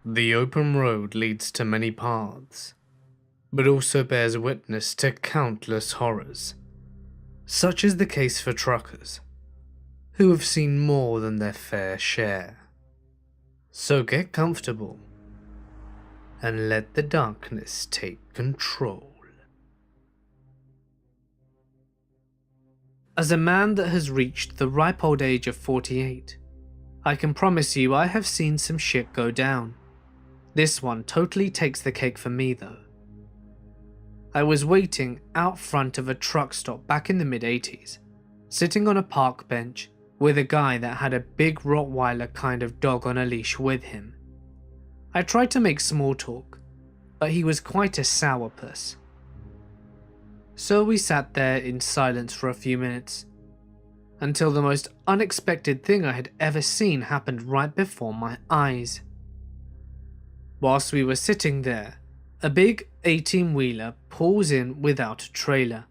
The open road leads to many paths, but also bears witness to countless horrors. Such is the case for truckers, who have seen more than their fair share. So get comfortable and let the darkness take control. As a man that has reached the ripe old age of 48, I can promise you I have seen some shit go down. This one totally takes the cake for me though. I was waiting out front of a truck stop back in the mid-80s, sitting on a park bench with a guy that had a big Rottweiler kind of dog on a leash with him. I tried to make small talk, but he was quite a sourpuss. So we sat there in silence for a few minutes, until the most unexpected thing I had ever seen happened right before my eyes. Whilst we were sitting there, a big 18-wheeler pulls in without a trailer,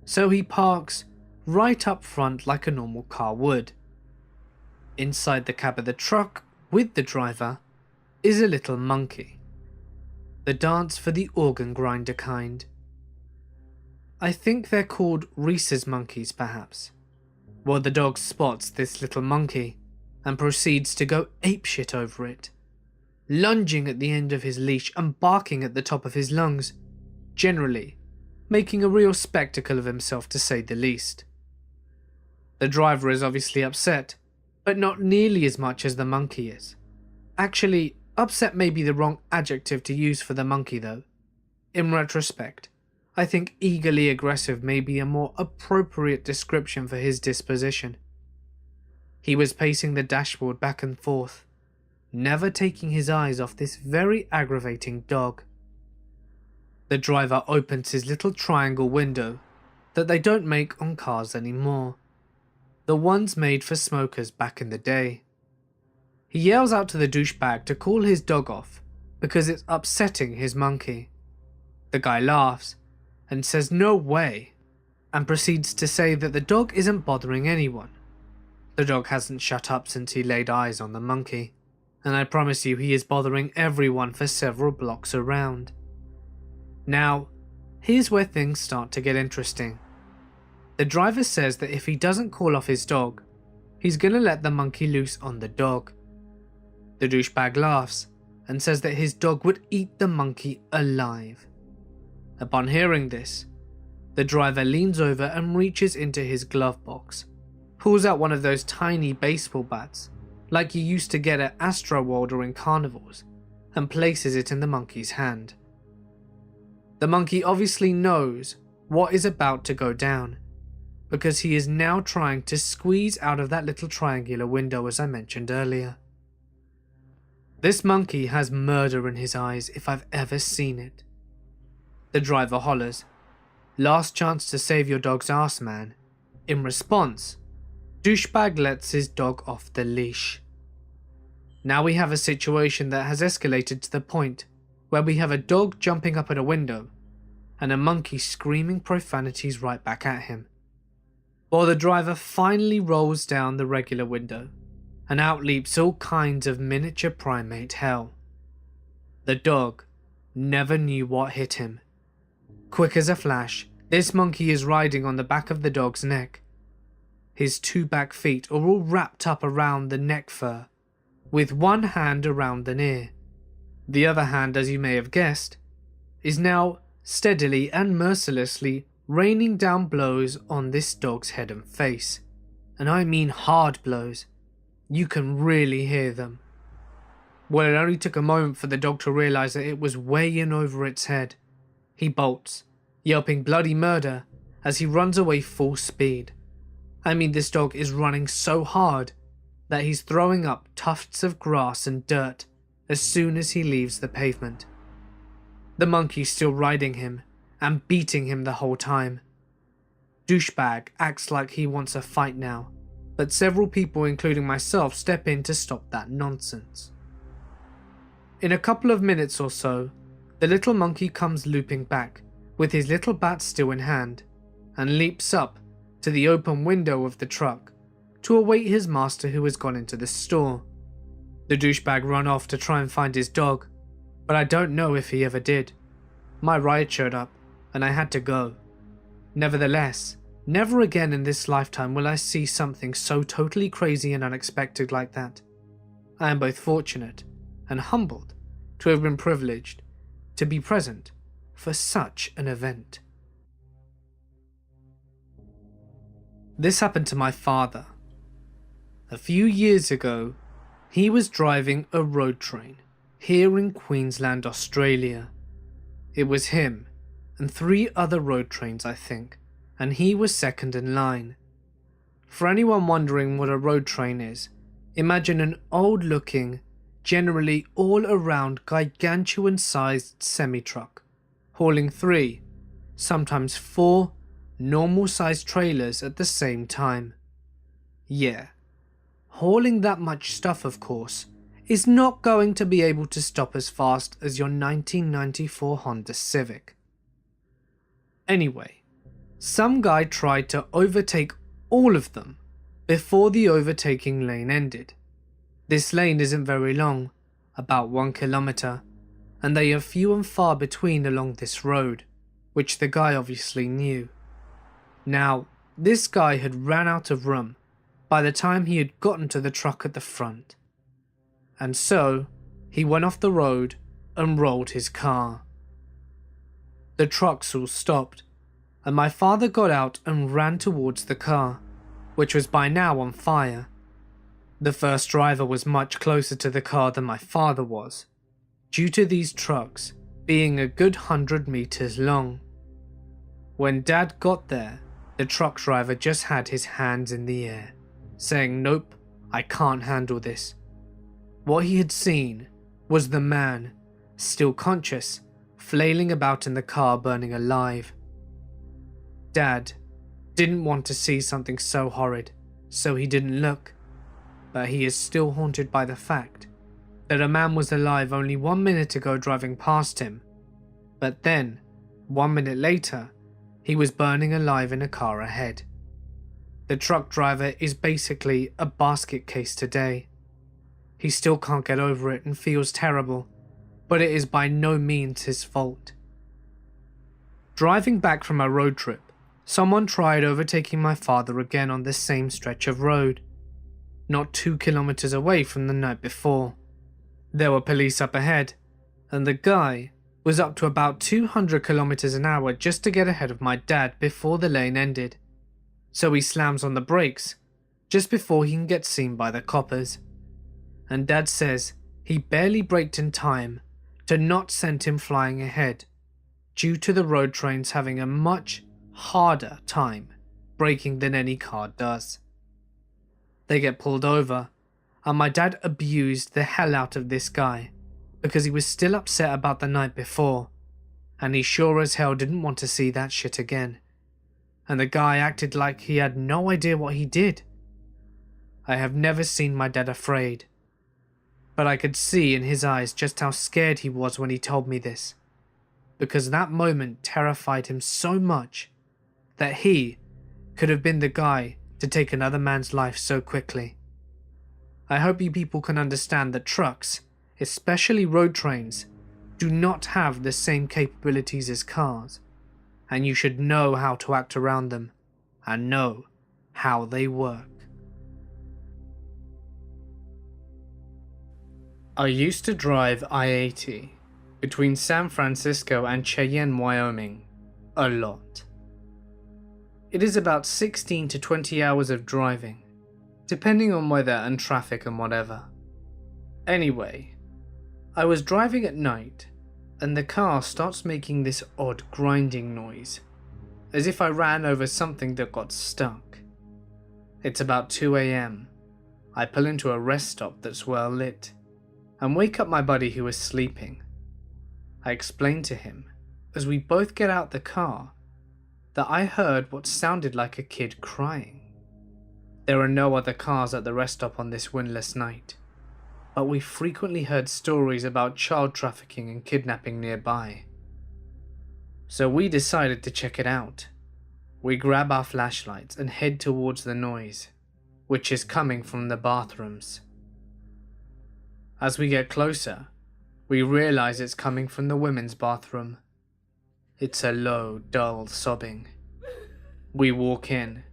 so he parks right up front like a normal car would. Inside the cab of the truck, with the driver, is a little monkey. The dance for the organ grinder kind. I think they're called rhesus monkeys perhaps. Well, the dog spots this little monkey and proceeds to go apeshit over it, lunging at the end of his leash and barking at the top of his lungs, generally making a real spectacle of himself to say the least. The driver is obviously upset, but not nearly as much as the monkey is. Actually, upset may be the wrong adjective to use for the monkey though. In retrospect, I think eagerly aggressive may be a more appropriate description for his disposition. He was pacing the dashboard back and forth, never taking his eyes off this very aggravating dog. The driver opens his little triangle window that they don't make on cars anymore, the ones made for smokers back in the day. He yells out to the douchebag to call his dog off because it's upsetting his monkey. The guy laughs and says no way, and proceeds to say that the dog isn't bothering anyone. The dog hasn't shut up since he laid eyes on the monkey, and I promise you he is bothering everyone for several blocks around. Now, here's where things start to get interesting. The driver says that if he doesn't call off his dog, he's gonna let the monkey loose on the dog. The douchebag laughs and says that his dog would eat the monkey alive. Upon hearing this, the driver leans over and reaches into his glove box, pulls out one of those tiny baseball bats, like you used to get at Astroworld or in carnivals, and places it in the monkey's hand. The monkey obviously knows what is about to go down, because he is now trying to squeeze out of that little triangular window as I mentioned earlier. This monkey has murder in his eyes if I've ever seen it. The driver hollers, "Last chance to save your dog's ass, man." In response, douchebag lets his dog off the leash. Now we have a situation that has escalated to the point where we have a dog jumping up at a window and a monkey screaming profanities right back at him, while the driver finally rolls down the regular window and out leaps all kinds of miniature primate hell. The dog never knew what hit him. Quick as a flash, this monkey is riding on the back of the dog's neck. His two back feet are all wrapped up around the neck fur, with one hand around the ear. The other hand, as you may have guessed, is now steadily and mercilessly raining down blows on this dog's head and face. And I mean hard blows. You can really hear them. Well, it only took a moment for the dog to realise that it was way in over its head. He bolts, yelping bloody murder as he runs away full speed. I mean, this dog is running so hard that he's throwing up tufts of grass and dirt as soon as he leaves the pavement. The monkey's still riding him and beating him the whole time. Douchebag acts like he wants a fight now, but several people, including myself, step in to stop that nonsense. In a couple of minutes or so, the little monkey comes looping back, with his little bat still in hand, and leaps up to the open window of the truck to await his master who has gone into the store. The douchebag ran off to try and find his dog, but I don't know if he ever did. My ride showed up, and I had to go. Nevertheless, never again in this lifetime will I see something so totally crazy and unexpected like that. I am both fortunate and humbled to have been privileged to be present for such an event. This happened to my father. A few years ago, he was driving a road train here in Queensland, Australia. It was him and 3 other road trains, I think, and he was second in line. For anyone wondering what a road train is, imagine an old-looking, generally all-around gargantuan-sized semi-truck, hauling 3, sometimes 4, normal-sized trailers at the same time. Yeah, hauling that much stuff, of course, is not going to be able to stop as fast as your 1994 Honda Civic. Anyway, some guy tried to overtake all of them before the overtaking lane ended. This lane isn't very long, about 1 kilometer, and they are few and far between along this road, which the guy obviously knew. Now, this guy had ran out of room by the time he had gotten to the truck at the front. And so, he went off the road and rolled his car. The trucks all stopped, and my father got out and ran towards the car, which was by now on fire. The first driver was much closer to the car than my father was, due to these trucks being a good 100 meters long. When Dad got there, the truck driver just had his hands in the air, saying, "Nope, I can't handle this." What he had seen was the man, still conscious, flailing about in the car burning alive. Dad didn't want to see something so horrid, so he didn't look, but he is still haunted by the fact that a man was alive only 1 minute ago driving past him, but then, 1 minute later, he was burning alive in a car ahead. The truck driver is basically a basket case today. He still can't get over it and feels terrible, but it is by no means his fault. Driving back from a road trip, someone tried overtaking my father again on this same stretch of road, not 2 kilometers away from the night before. There were police up ahead, and the guy was up to about 200 kilometers an hour just to get ahead of my dad before the lane ended. So he slams on the brakes just before he can get seen by the coppers. And Dad says he barely braked in time to not send him flying ahead, due to the road trains having a much harder time braking than any car does. They get pulled over, and my dad abused the hell out of this guy because he was still upset about the night before, and he sure as hell didn't want to see that shit again. And the guy acted like he had no idea what he did. I have never seen my dad afraid, but I could see in his eyes just how scared he was when he told me this, because that moment terrified him so much that he could have been the guy to take another man's life so quickly. I hope you people can understand that trucks, especially road trains, do not have the same capabilities as cars, and you should know how to act around them and know how they work. I used to drive I-80 between San Francisco and Cheyenne, Wyoming, a lot. It is about 16 to 20 hours of driving, depending on weather and traffic and whatever. Anyway, I was driving at night, and the car starts making this odd grinding noise, as if I ran over something that got stuck. It's about 2 AM. I pull into a rest stop that's well lit, and wake up my buddy who is sleeping. I explain to him, as we both get out the car, that I heard what sounded like a kid crying. There are no other cars at the rest stop on this windless night, but we frequently heard stories about child trafficking and kidnapping nearby. So we decided to check it out. We grab our flashlights and head towards the noise, which is coming from the bathrooms. As we get closer, we realize it's coming from the women's bathroom. It's a low, dull sobbing. We walk in,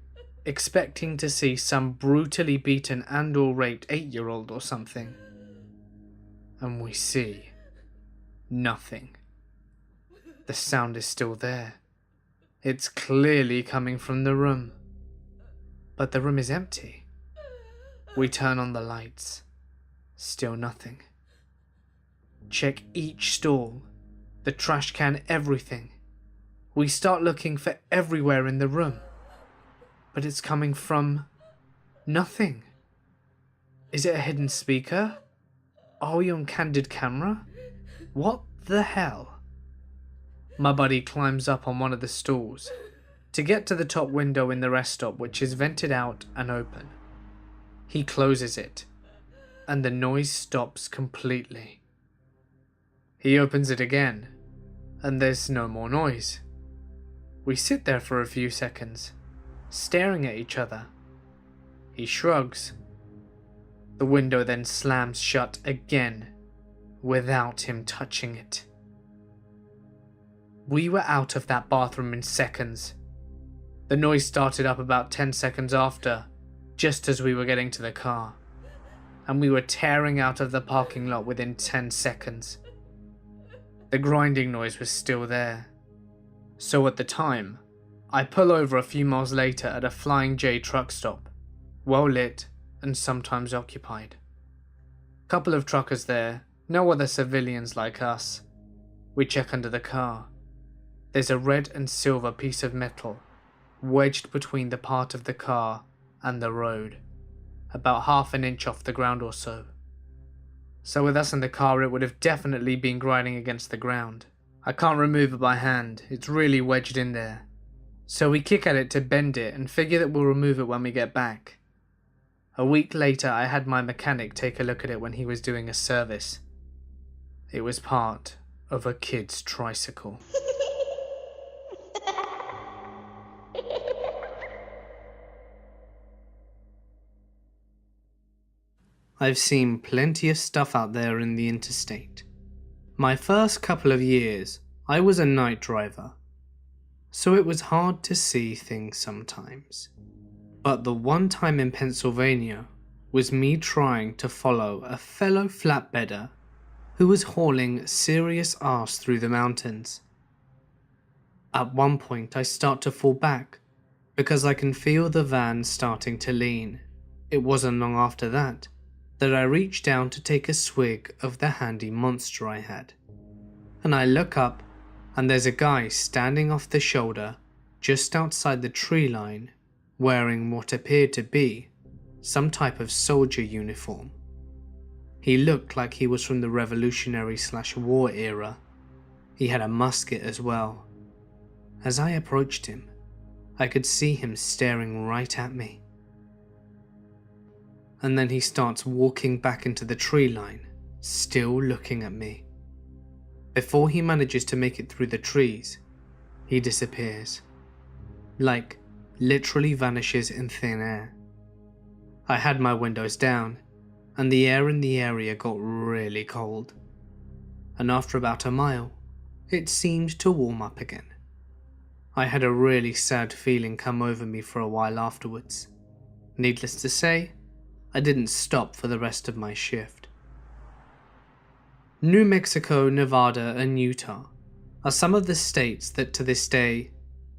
expecting to see some brutally beaten and/or raped 8-year-old or something. And we see nothing. The sound is still there. It's clearly coming from the room. But the room is empty. We turn on the lights. Still nothing. Check each stall, the trash can, everything. We start looking for everywhere in the room. But it's coming from nothing. Is it a hidden speaker? Are we on candid camera? What the hell? My buddy climbs up on one of the stalls to get to the top window in the rest stop, which is vented out and open. He closes it, and the noise stops completely. He opens it again, and there's no more noise. We sit there for a few seconds, staring at each other. He shrugs. The window then slams shut again, without him touching it. We were out of that bathroom in seconds. The noise started up about 10 seconds after, just as we were getting to the car, and we were tearing out of the parking lot within 10 seconds. The grinding noise was still there. So at the time, I pull over a few miles later at a Flying J truck stop, well lit and sometimes occupied. Couple of truckers there, no other civilians like us. We check under the car. There's a red and silver piece of metal wedged between the part of the car and the road, about half an inch off the ground or so. So with us in the car, it would have definitely been grinding against the ground. I can't remove it by hand, it's really wedged in there. So we kick at it to bend it and figure that we'll remove it when we get back. A week later, I had my mechanic take a look at it when he was doing a service. It was part of a kid's tricycle. I've seen plenty of stuff out there in the interstate. My first couple of years, I was a night driver, so it was hard to see things sometimes. But the one time in Pennsylvania was me trying to follow a fellow flatbedder who was hauling serious arse through the mountains. At one point I start to fall back because I can feel the van starting to lean. It wasn't long after that I reached down to take a swig of the handy monster I had. And I look up and there's a guy standing off the shoulder just outside the tree line wearing what appeared to be some type of soldier uniform. He looked like he was from the Revolutionary/War era. He had a musket as well. As I approached him, I could see him staring right at me. And then he starts walking back into the tree line, still looking at me. Before he manages to make it through the trees, he disappears. Like, literally vanishes in thin air. I had my windows down, and the air in the area got really cold. And after about a mile, it seemed to warm up again. I had a really sad feeling come over me for a while afterwards. Needless to say, I didn't stop for the rest of my shift. New Mexico, Nevada, and Utah are some of the states that to this day,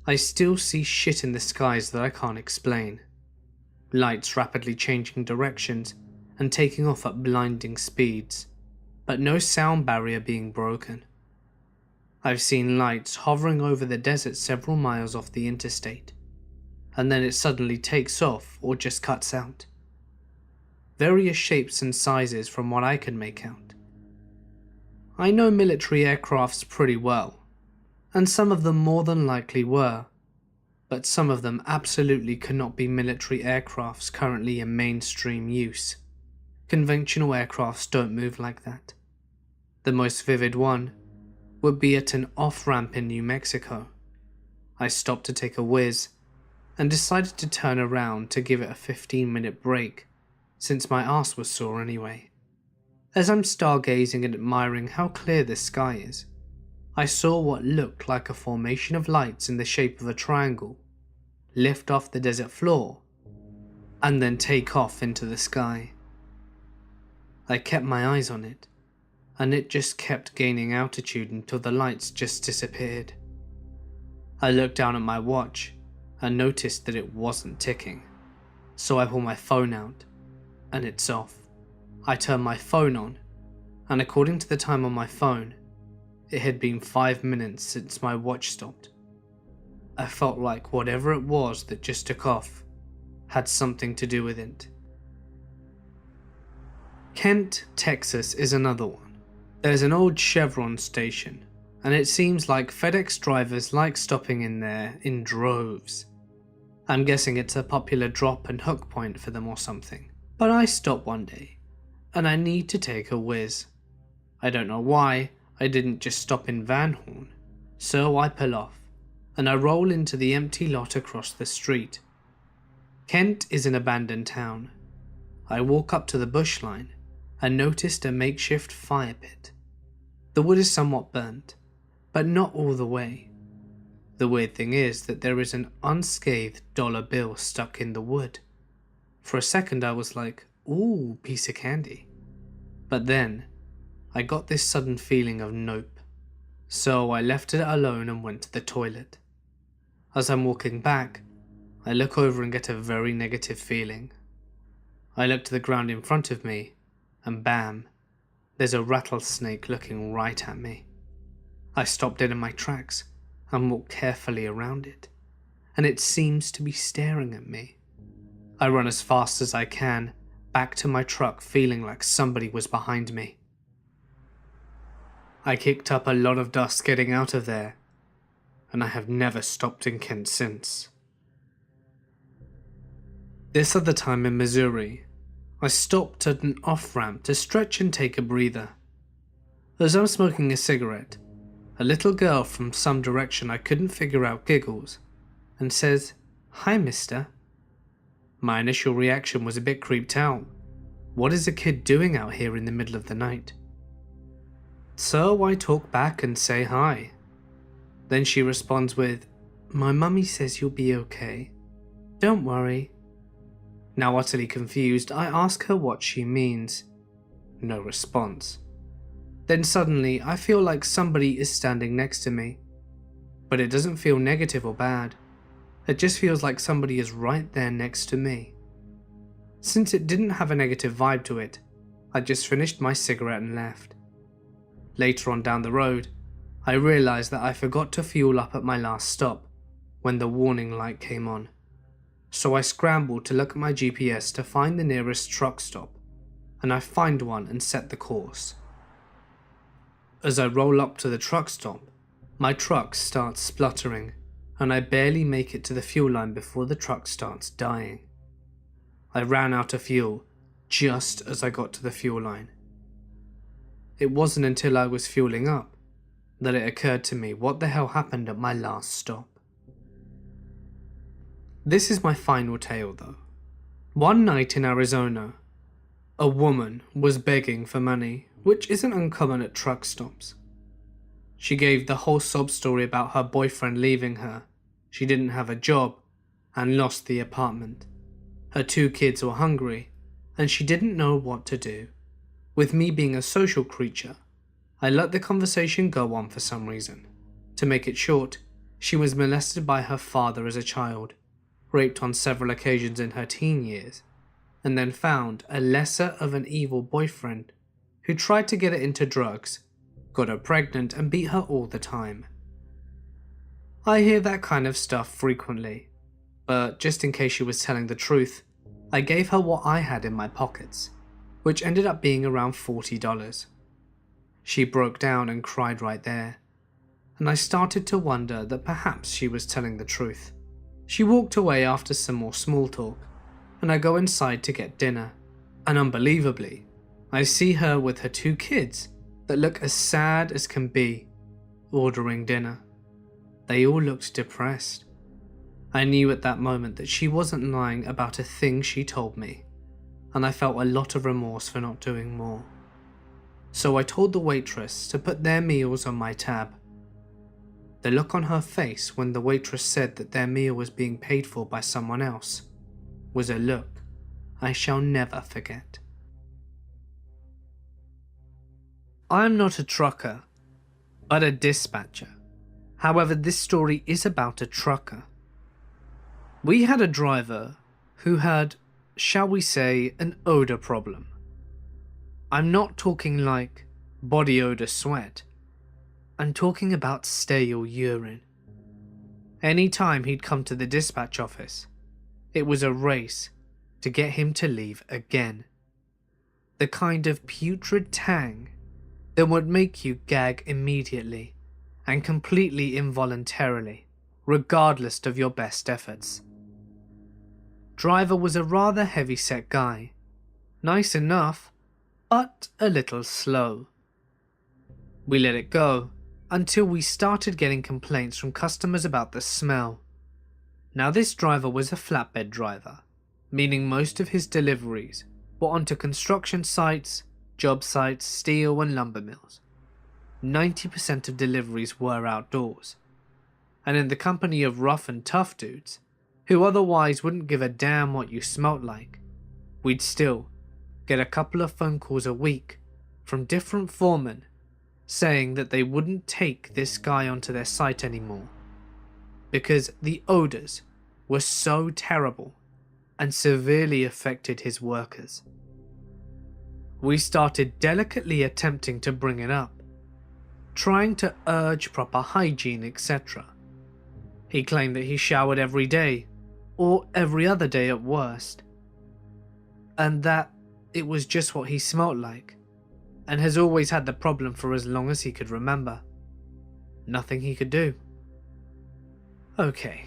I still see shit in the skies that I can't explain. Lights rapidly changing directions and taking off at blinding speeds, but no sound barrier being broken. I've seen lights hovering over the desert several miles off the interstate, and then it suddenly takes off or just cuts out. Various shapes and sizes from what I can make out. I know military aircrafts pretty well, and some of them more than likely were, but some of them absolutely cannot be military aircrafts currently in mainstream use. Conventional aircrafts don't move like that. The most vivid one would be at an off-ramp in New Mexico. I stopped to take a whiz and decided to turn around to give it a 15-minute break, since my arse was sore anyway. As I'm stargazing and admiring how clear this sky is, I saw what looked like a formation of lights in the shape of a triangle lift off the desert floor and then take off into the sky. I kept my eyes on it, and it just kept gaining altitude until the lights just disappeared. I looked down at my watch and noticed that it wasn't ticking, so I pull my phone out and it's off. I turn my phone on, and according to the time on my phone, it had been 5 minutes since my watch stopped. I felt like whatever it was that just took off had something to do with it. Kent, Texas is another one. There's an old Chevron station, and it seems like FedEx drivers like stopping in there in droves. I'm guessing it's a popular drop and hook point for them or something. But I stop one day, and I need to take a whiz. I don't know why I didn't just stop in Van Horn, so I pull off, and I roll into the empty lot across the street. Kent is an abandoned town. I walk up to the bush line and noticed a makeshift fire pit. The wood is somewhat burnt, but not all the way. The weird thing is that there is an unscathed dollar bill stuck in the wood. For a second I was like, ooh, piece of candy. But then, I got this sudden feeling of nope. So I left it alone and went to the toilet. As I'm walking back, I look over and get a very negative feeling. I look to the ground in front of me, and bam, there's a rattlesnake looking right at me. I stop dead in my tracks and walk carefully around it, and it seems to be staring at me. I run as fast as I can, back to my truck feeling like somebody was behind me. I kicked up a lot of dust getting out of there, and I have never stopped in Kent since. This other time in Missouri, I stopped at an off-ramp to stretch and take a breather. As I'm smoking a cigarette, a little girl from some direction I couldn't figure out giggles and says, "Hi, mister." My initial reaction was a bit creeped out. What is a kid doing out here in the middle of the night? So I talk back and say hi. Then she responds with, "My mummy says you'll be okay. Don't worry." Now utterly confused, I ask her what she means. No response. Then suddenly I feel like somebody is standing next to me. But it doesn't feel negative or bad. It just feels like somebody is right there next to me. Since it didn't have a negative vibe to it, I just finished my cigarette and left. Later on down the road, I realized that I forgot to fuel up at my last stop when the warning light came on. So I scrambled to look at my GPS to find the nearest truck stop, and I find one and set the course. As I roll up to the truck stop, my truck starts spluttering, and I barely make it to the fuel line before the truck starts dying. I ran out of fuel just as I got to the fuel line. It wasn't until I was fueling up that it occurred to me what the hell happened at my last stop. This is my final tale though. One night in Arizona, a woman was begging for money, which isn't uncommon at truck stops. She gave the whole sob story about her boyfriend leaving her, she didn't have a job, and lost the apartment. Her 2 kids were hungry, and she didn't know what to do. With me being a social creature, I let the conversation go on for some reason. To make it short, she was molested by her father as a child, raped on several occasions in her teen years, and then found a lesser of an evil boyfriend who tried to get her into drugs, got her pregnant and beat her all the time. I hear that kind of stuff frequently, but just in case she was telling the truth, I gave her what I had in my pockets, which ended up being around $40. She broke down and cried right there, and I started to wonder that perhaps she was telling the truth. She walked away after some more small talk, and I go inside to get dinner, and unbelievably, I see her with her 2 kids that look as sad as can be, ordering dinner. They all looked depressed. I knew at that moment that she wasn't lying about a thing she told me, and I felt a lot of remorse for not doing more. so I told the waitress to put their meals on my tab. The look on her face when the waitress said that their meal was being paid for by someone else was a look I shall never forget. I'm not a trucker, but a dispatcher. However, this story is about a trucker. We had a driver who had, shall we say, an odor problem. I'm not talking like body odor sweat. I'm talking about stale urine. Any time he'd come to the dispatch office, it was a race to get him to leave again. The kind of putrid tang that would make you gag immediately and completely involuntarily, regardless of your best efforts. Driver was a rather heavy-set guy, nice enough, but a little slow. We let it go until we started getting complaints from customers about the smell. Now this driver was a flatbed driver, meaning most of his deliveries were onto construction sites, job sites, steel and lumber mills. 90% of deliveries were outdoors, and in the company of rough and tough dudes, who otherwise wouldn't give a damn what you smelt like, we'd still get a couple of phone calls a week from different foremen saying that they wouldn't take this guy onto their site anymore because the odors were so terrible and severely affected his workers. We started delicately attempting to bring it up, trying to urge proper hygiene, etc. He claimed that he showered every day, or every other day at worst, and that it was just what he smelt like, and has always had the problem for as long as he could remember. Nothing he could do. Okay,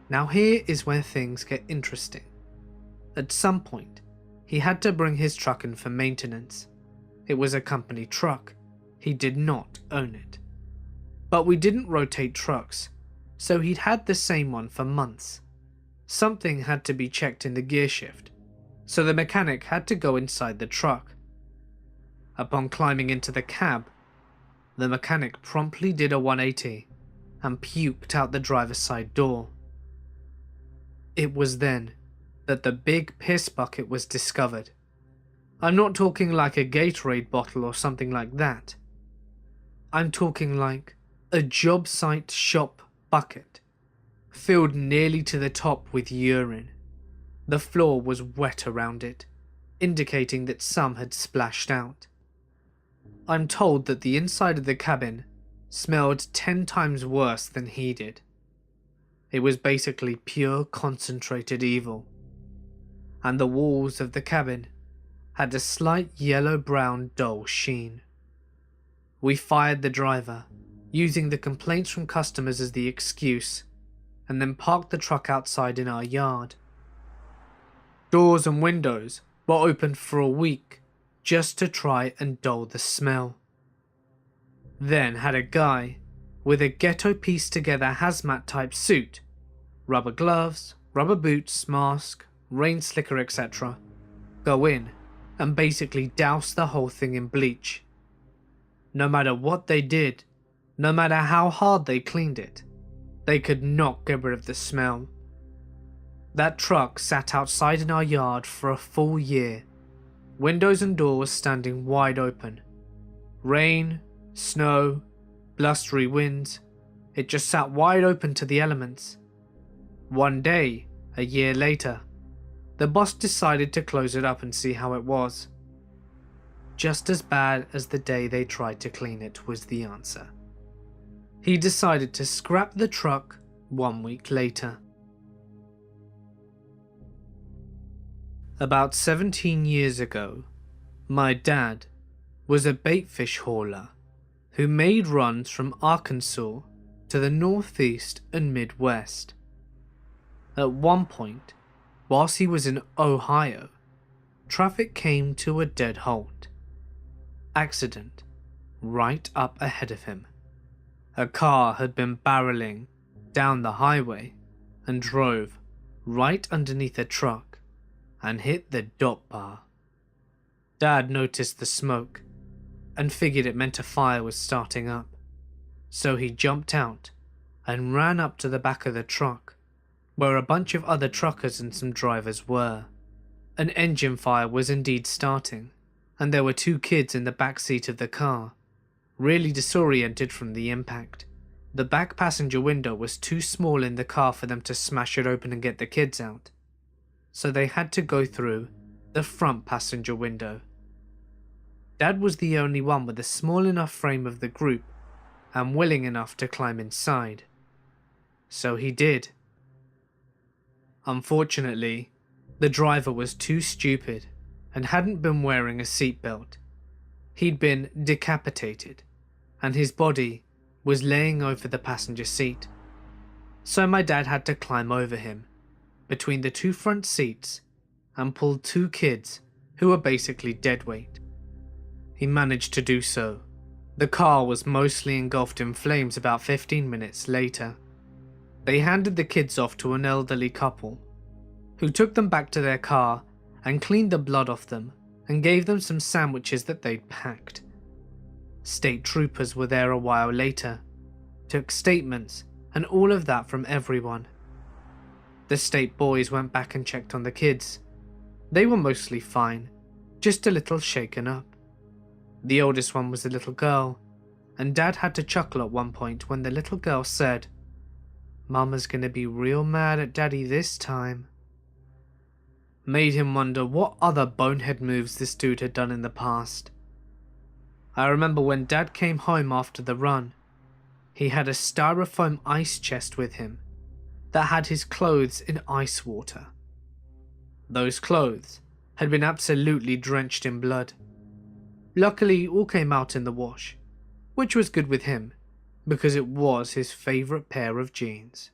now here is where things get interesting. At some point, he had to bring his truck in for maintenance. It was a company truck. He did not own it. But we didn't rotate trucks, so he'd had the same one for months. Something had to be checked in the gear shift, so the mechanic had to go inside the truck. Upon climbing into the cab, the mechanic promptly did a 180 and puked out the driver's side door. It was then that the big piss bucket was discovered. I'm not talking like a Gatorade bottle or something like that. I'm talking like a job site shop bucket, filled nearly to the top with urine. The floor was wet around it, indicating that some had splashed out. I'm told that the inside of the cabin smelled 10 times worse than he did. It was basically pure concentrated evil, and the walls of the cabin had a slight yellow-brown dull sheen. We fired the driver, using the complaints from customers as the excuse, and then parked the truck outside in our yard. Doors and windows were opened for a week just to try and dull the smell. Then had a guy with a ghetto pieced together hazmat type suit, rubber gloves, rubber boots, mask, rain slicker, etc. go in and basically douse the whole thing in bleach. No matter what they did, no matter how hard they cleaned it, they could not get rid of the smell. That truck sat outside in our yard for a full year, windows and doors standing wide open. Rain, snow, blustery winds, it just sat wide open to the elements. One day, a year later, the boss decided to close it up and see how it was. Just as bad as the day they tried to clean it was the answer. He decided to scrap the truck 1 week later. About 17 years ago, my dad was a baitfish hauler who made runs from Arkansas to the Northeast and Midwest. At one point, whilst he was in Ohio, traffic came to a dead halt. Accident right up ahead of him. A car had been barreling down the highway and drove right underneath a truck and hit the dot bar. Dad noticed the smoke and figured it meant a fire was starting up. So he jumped out and ran up to the back of the truck, where a bunch of other truckers and some drivers were. An engine fire was indeed starting, and there were 2 kids in the back seat of the car, really disoriented from the impact. The back passenger window was too small in the car for them to smash it open and get the kids out, so they had to go through the front passenger window. Dad was the only one with a small enough frame of the group and willing enough to climb inside. So he did. Unfortunately, the driver was too stupid and hadn't been wearing a seatbelt. He'd been decapitated, and his body was laying over the passenger seat. So my dad had to climb over him, between the 2 front seats, and pull 2 kids who were basically deadweight. He managed to do so. The car was mostly engulfed in flames about 15 minutes later. They handed the kids off to an elderly couple, who took them back to their car and cleaned the blood off them and gave them some sandwiches that they'd packed. State troopers were there a while later, took statements and all of that from everyone. The state boys went back and checked on the kids. They were mostly fine, just a little shaken up. The oldest one was a little girl, and Dad had to chuckle at one point when the little girl said, "Mama's gonna be real mad at Daddy this time." Made him wonder what other bonehead moves this dude had done in the past. I remember when Dad came home after the run, he had a styrofoam ice chest with him that had his clothes in ice water. Those clothes had been absolutely drenched in blood. Luckily, all came out in the wash, which was good with him because it was his favourite pair of jeans.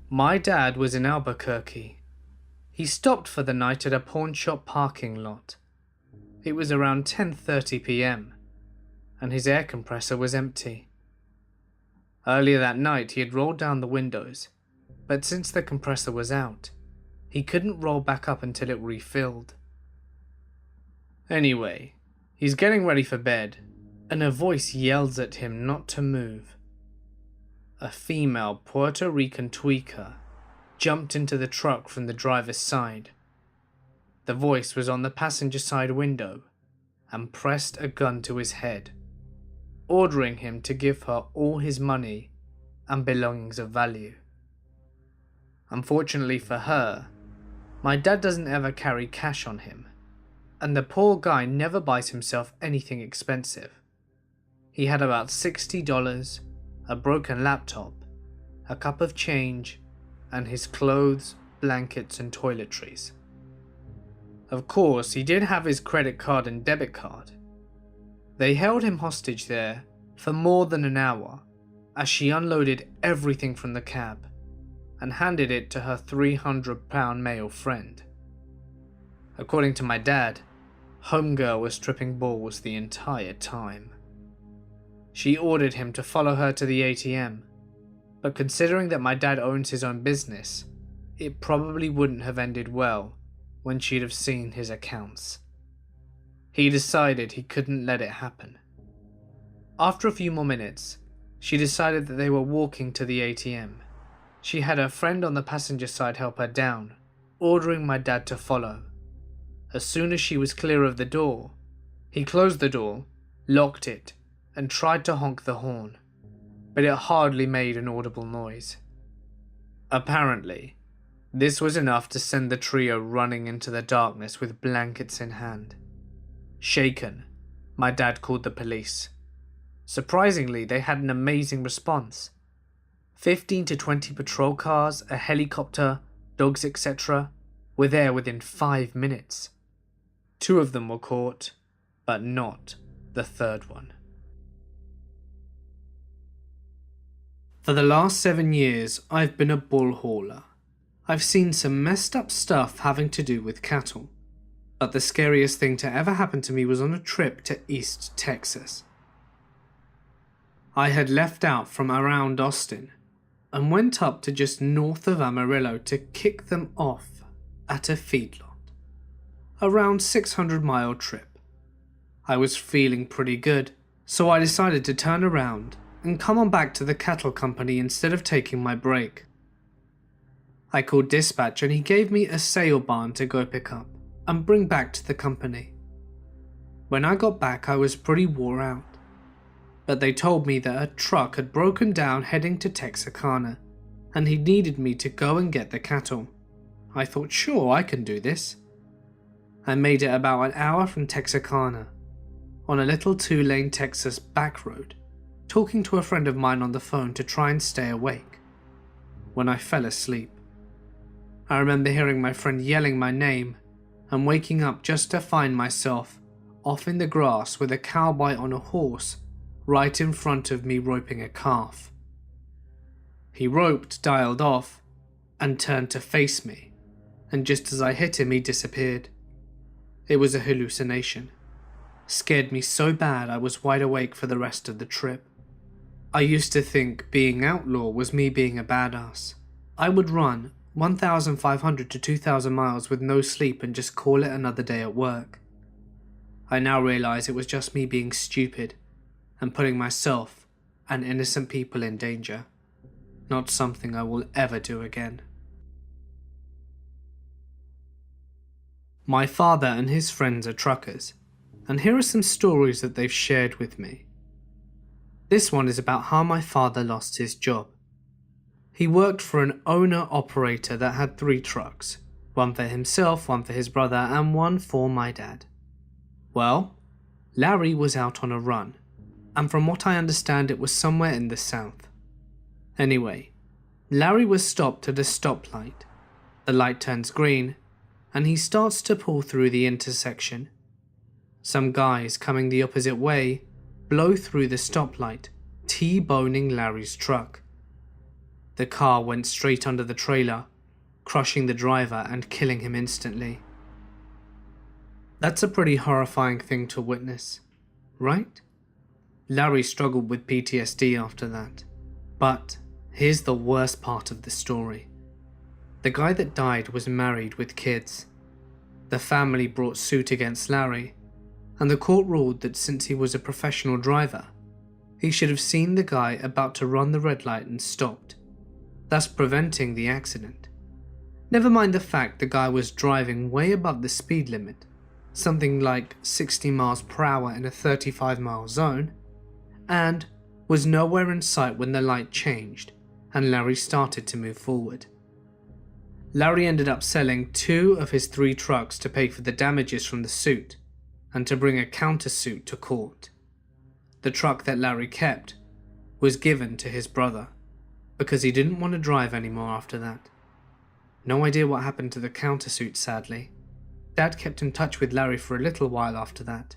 My dad was in Albuquerque. He stopped for the night at a pawn shop parking lot. It was around 10:30 p.m, and his air compressor was empty. Earlier that night he had rolled down the windows, but since the compressor was out, he couldn't roll back up until it refilled. Anyway, he's getting ready for bed, and a voice yells at him not to move. A female Puerto Rican tweaker jumped into the truck from the driver's side. The voice was on the passenger side window and pressed a gun to his head, ordering him to give her all his money and belongings of value. Unfortunately for her, my dad doesn't ever carry cash on him, and the poor guy never buys himself anything expensive. He had about $60, a broken laptop, a cup of change, and his clothes, blankets, and toiletries. Of course, he did have his credit card and debit card. They held him hostage there for more than an hour as she unloaded everything from the cab and handed it to her 300-pound male friend. According to my dad, homegirl was tripping balls the entire time. She ordered him to follow her to the ATM, but considering that my dad owns his own business, it probably wouldn't have ended well when she'd have seen his accounts. He decided he couldn't let it happen. After a few more minutes, she decided that they were walking to the ATM. She had her friend on the passenger side help her down, ordering my dad to follow. As soon as she was clear of the door, he closed the door, locked it, and tried to honk the horn, but it hardly made an audible noise. Apparently, this was enough to send the trio running into the darkness with blankets in hand. Shaken, my dad called the police. Surprisingly, they had an amazing response. 15 to 20 patrol cars, a helicopter, dogs, etc. were there within 5 minutes. 2 of them were caught, but not the third one. For the last 7 years, I've been a bull hauler. I've seen some messed up stuff having to do with cattle, but the scariest thing to ever happen to me was on a trip to East Texas. I had left out from around Austin and went up to just north of Amarillo to kick them off at a feedlot. around 600-mile trip. I was feeling pretty good, so I decided to turn around and come on back to the cattle company instead of taking my break. I called dispatch and he gave me a sale barn to go pick up and bring back to the company. When I got back, I was pretty wore out, but they told me that a truck had broken down heading to Texarkana and he needed me to go and get the cattle. I thought, sure, I can do this. I made it about an hour from Texarkana on a little 2-lane Texas back road, talking to a friend of mine on the phone to try and stay awake. When I fell asleep, I remember hearing my friend yelling my name and waking up just to find myself off in the grass with a cowboy on a horse right in front of me roping a calf. He roped, dialed off, and turned to face me, and just as I hit him, he disappeared. It was a hallucination. Scared me so bad I was wide awake for the rest of the trip. I used to think being outlaw was me being a badass. I would run 1,500 to 2,000 miles with no sleep and just call it another day at work. I now realize it was just me being stupid and putting myself and innocent people in danger. Not something I will ever do again. My father and his friends are truckers, and here are some stories that they've shared with me. This one is about how my father lost his job. He worked for an owner-operator that had 3 trucks, one for himself, one for his brother, and one for my dad. Well, Larry was out on a run, and from what I understand it was somewhere in the south. Anyway, Larry was stopped at a stoplight. The light turns green, and he starts to pull through the intersection. Some guys coming the opposite way blow through the stoplight, T-boning Larry's truck. The car went straight under the trailer, crushing the driver and killing him instantly. That's a pretty horrifying thing to witness, right? Larry struggled with PTSD after that. But here's the worst part of the story. The guy that died was married with kids. The family brought suit against Larry, and the court ruled that since he was a professional driver, he should have seen the guy about to run the red light and stopped, thus preventing the accident. Never mind the fact the guy was driving way above the speed limit, something like 60 miles per hour in a 35-mile zone, and was nowhere in sight when the light changed and Larry started to move forward. Larry ended up selling 2 of his 3 trucks to pay for the damages from the suit and to bring a countersuit to court. The truck that Larry kept was given to his brother because he didn't want to drive anymore after that. No idea what happened to the countersuit, sadly. Dad kept in touch with Larry for a little while after that,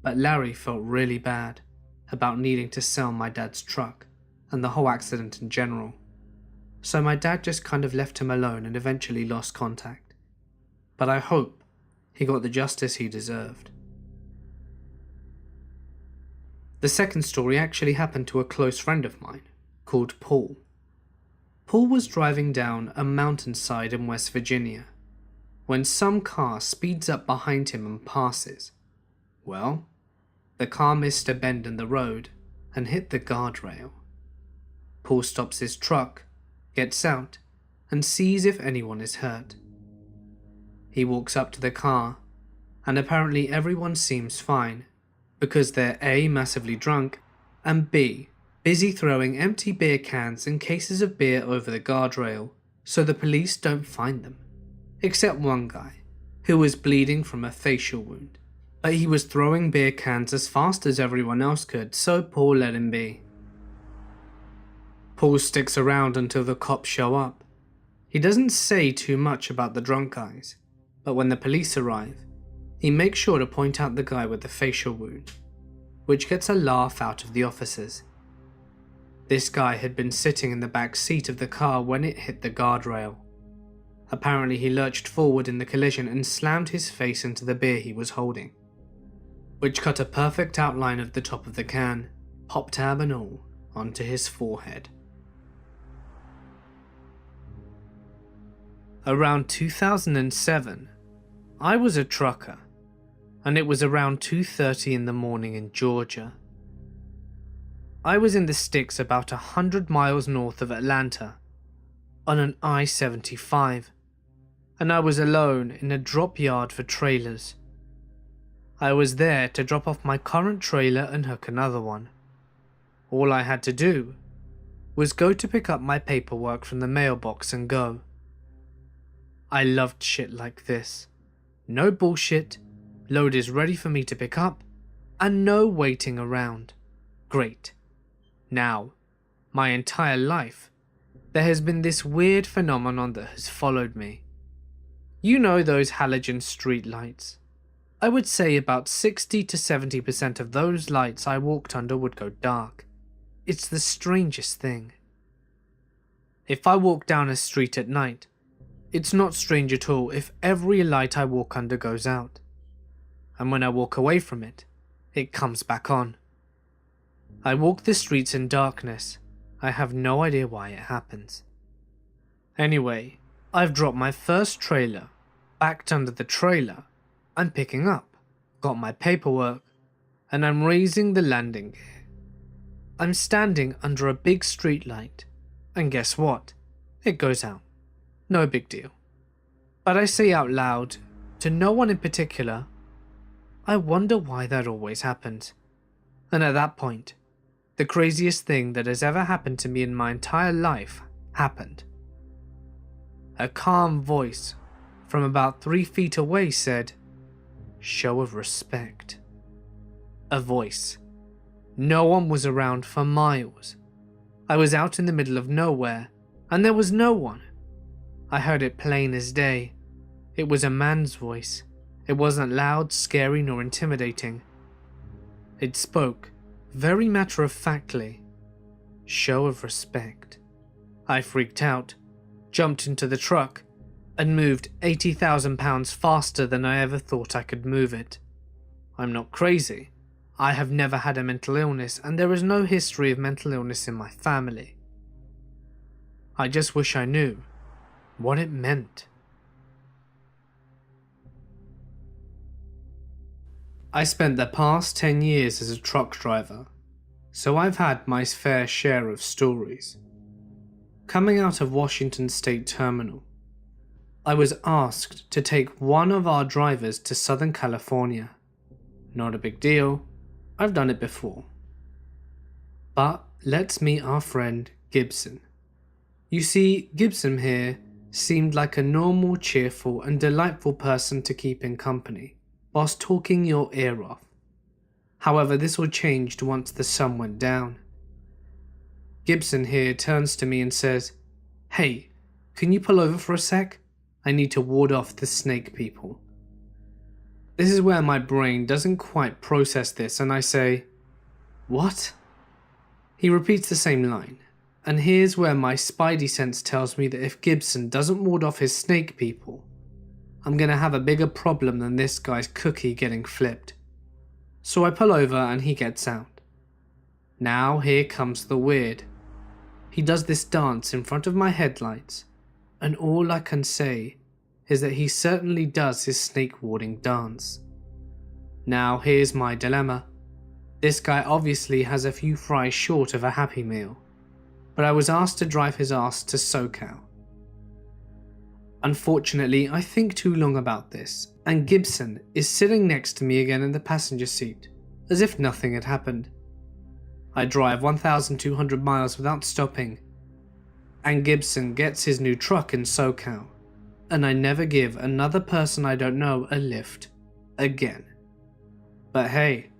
but Larry felt really bad about needing to sell my dad's truck and the whole accident in general. So my dad just kind of left him alone and eventually lost contact. But I hope he got the justice he deserved. The second story actually happened to a close friend of mine called Paul. Paul was driving down a mountainside in West Virginia when some car speeds up behind him and passes. Well, the car missed a bend in the road and hit the guardrail. Paul stops his truck, gets out, and sees if anyone is hurt. He walks up to the car, and apparently everyone seems fine, because they're A, massively drunk, and B, busy throwing empty beer cans and cases of beer over the guardrail so the police don't find them. Except one guy, who was bleeding from a facial wound, but he was throwing beer cans as fast as everyone else could, so Paul let him be. Paul sticks around until the cops show up. He doesn't say too much about the drunk guys, but when the police arrive, he makes sure to point out the guy with the facial wound, which gets a laugh out of the officers. This guy had been sitting in the back seat of the car when it hit the guardrail. Apparently he lurched forward in the collision and slammed his face into the beer he was holding, which cut a perfect outline of the top of the can, pop tab and all, onto his forehead. Around 2007, I was a trucker, and it was around 2:30 in the morning in Georgia. I was in the sticks about 100 miles north of Atlanta, on an I-75, and I was alone in a drop yard for trailers. I was there to drop off my current trailer and hook another one. All I had to do was go to pick up my paperwork from the mailbox and go. I loved shit like this. No bullshit, load is ready for me to pick up, and no waiting around. Great. Now, my entire life, there has been this weird phenomenon that has followed me. You know those halogen street lights? I would say about 60 to 70% of those lights I walked under would go dark. It's the strangest thing. If I walk down a street at night, it's not strange at all if every light I walk under goes out. And when I walk away from it, it comes back on. I walk the streets in darkness. I have no idea why it happens. Anyway, I've dropped my first trailer, backed under the trailer, I'm picking up, got my paperwork, and I'm raising the landing gear. I'm standing under a big street light, and guess what? It goes out. No big deal. But I say out loud, to no one in particular, I wonder why that always happens. And at that point, the craziest thing that has ever happened to me in my entire life happened. A calm voice from about 3 feet away said, "Show of respect." A voice. No one was around for miles. I was out in the middle of nowhere, and there was no one. I heard it plain as day. It was a man's voice. It wasn't loud, scary, nor intimidating. It spoke, very matter-of-factly, "Show of respect." I freaked out, jumped into the truck, and moved 80,000 pounds faster than I ever thought I could move it. I'm not crazy. I have never had a mental illness, and there is no history of mental illness in my family. I just wish I knew what it meant. I spent the past 10 years as a truck driver, so I've had my fair share of stories. Coming out of Washington State Terminal, I was asked to take one of our drivers to Southern California. Not a big deal, I've done it before. But let's meet our friend Gibson. You see, Gibson here seemed like a normal, cheerful and delightful person to keep in company, whilst talking your ear off. However, this all changed once the sun went down. Gibson here turns to me and says, "Hey, can you pull over for a sec? I need to ward off the snake people." This is where my brain doesn't quite process this, and I say, "What?" He repeats the same line, and here's where my spidey sense tells me that if Gibson doesn't ward off his snake people, I'm gonna have a bigger problem than this guy's cookie getting flipped. So I pull over and he gets out. Now here comes the weird. He does this dance in front of my headlights, and all I can say is that he certainly does his snake warding dance. Now here's my dilemma. This guy obviously has a few fries short of a Happy Meal, but I was asked to drive his ass to SoCal. Unfortunately, I think too long about this, and Gibson is sitting next to me again in the passenger seat, as if nothing had happened. I drive 1,200 miles without stopping, and Gibson gets his new truck in SoCal, and I never give another person I don't know a lift again. But hey,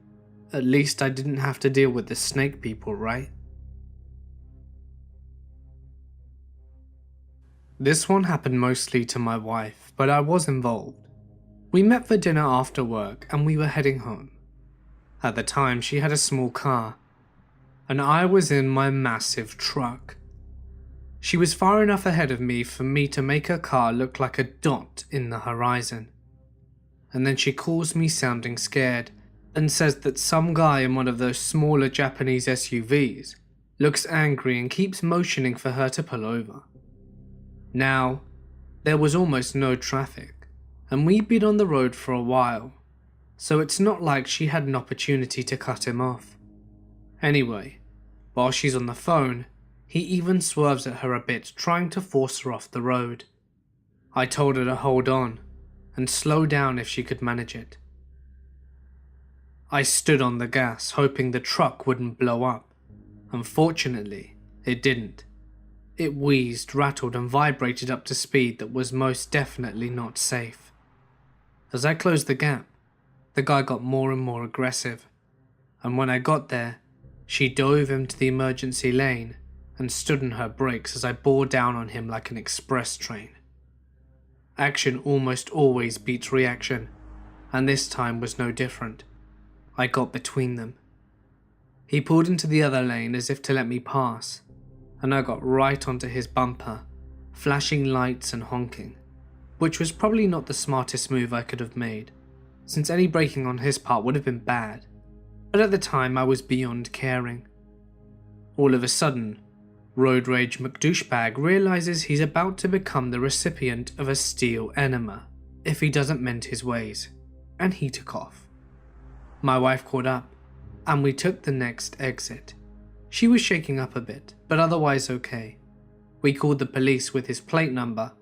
at least I didn't have to deal with the snake people, right? This one happened mostly to my wife, but I was involved. We met for dinner after work and we were heading home. At the time, she had a small car, and I was in my massive truck. She was far enough ahead of me for me to make her car look like a dot in the horizon. And then she calls me sounding scared and says that some guy in one of those smaller Japanese SUVs looks angry and keeps motioning for her to pull over. Now, there was almost no traffic, and we'd been on the road for a while, so it's not like she had an opportunity to cut him off. Anyway, while she's on the phone, he even swerves at her a bit, trying to force her off the road. I told her to hold on and slow down if she could manage it. I stood on the gas, hoping the truck wouldn't blow up. Unfortunately, it didn't. It wheezed, rattled and vibrated up to speed that was most definitely not safe. As I closed the gap, the guy got more and more aggressive, and when I got there, she dove into the emergency lane and stood on her brakes as I bore down on him like an express train. Action almost always beats reaction, and this time was no different. I got between them. He pulled into the other lane as if to let me pass, and I got right onto his bumper, flashing lights and honking, which was probably not the smartest move I could have made, since any braking on his part would have been bad, but at the time I was beyond caring. All of a sudden, Road Rage McDouchebag realizes he's about to become the recipient of a steel enema if he doesn't mend his ways, and he took off. My wife caught up, and we took the next exit. She was shaking up a bit, but otherwise okay. We called the police with his plate number,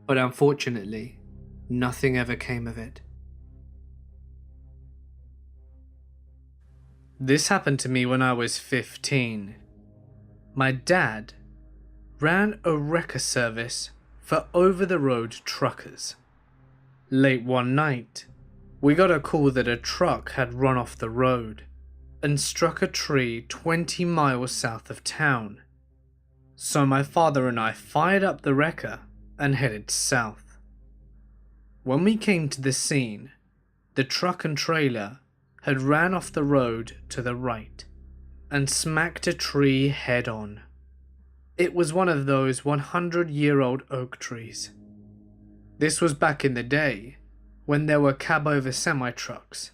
but unfortunately, nothing ever came of it. This happened to me when I was 15. My dad ran a wrecker service for over-the-road truckers. Late one night, we got a call that a truck had run off the road and struck a tree 20 miles south of town. So my father and I fired up the wrecker and headed south. When we came to the scene, the truck and trailer had ran off the road to the right and smacked a tree head on. It was one of those 100-year-old oak trees. This was back in the day when there were cab-over semi-trucks,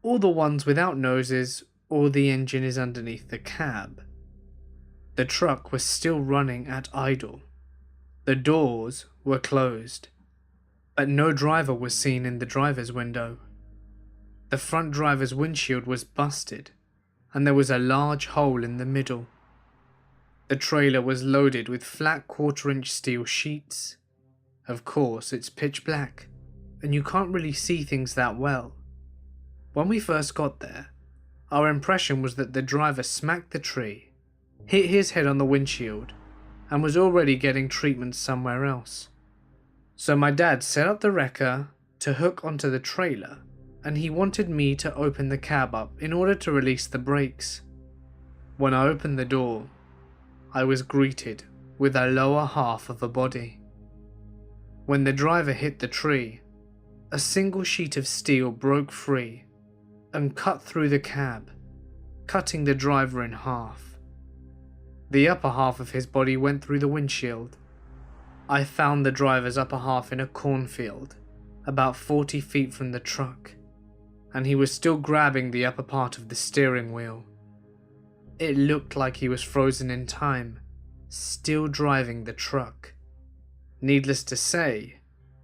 or the ones without noses or the engine is underneath the cab. The truck was still running at idle. The doors were closed, but no driver was seen in the driver's window. The front driver's windshield was busted, and there was a large hole in the middle. The trailer was loaded with flat 1/4-inch steel sheets. Of course, it's pitch black, and you can't really see things that well. When we first got there, our impression was that the driver smacked the tree, hit his head on the windshield, and was already getting treatment somewhere else. So my dad set up the wrecker to hook onto the trailer, and he wanted me to open the cab up in order to release the brakes. When I opened the door, I was greeted with a lower half of a body. When the driver hit the tree, a single sheet of steel broke free and cut through the cab, cutting the driver in half. The upper half of his body went through the windshield. I found the driver's upper half in a cornfield, about 40 feet from the truck, and he was still grabbing the upper part of the steering wheel. It looked like he was frozen in time, still driving the truck. Needless to say,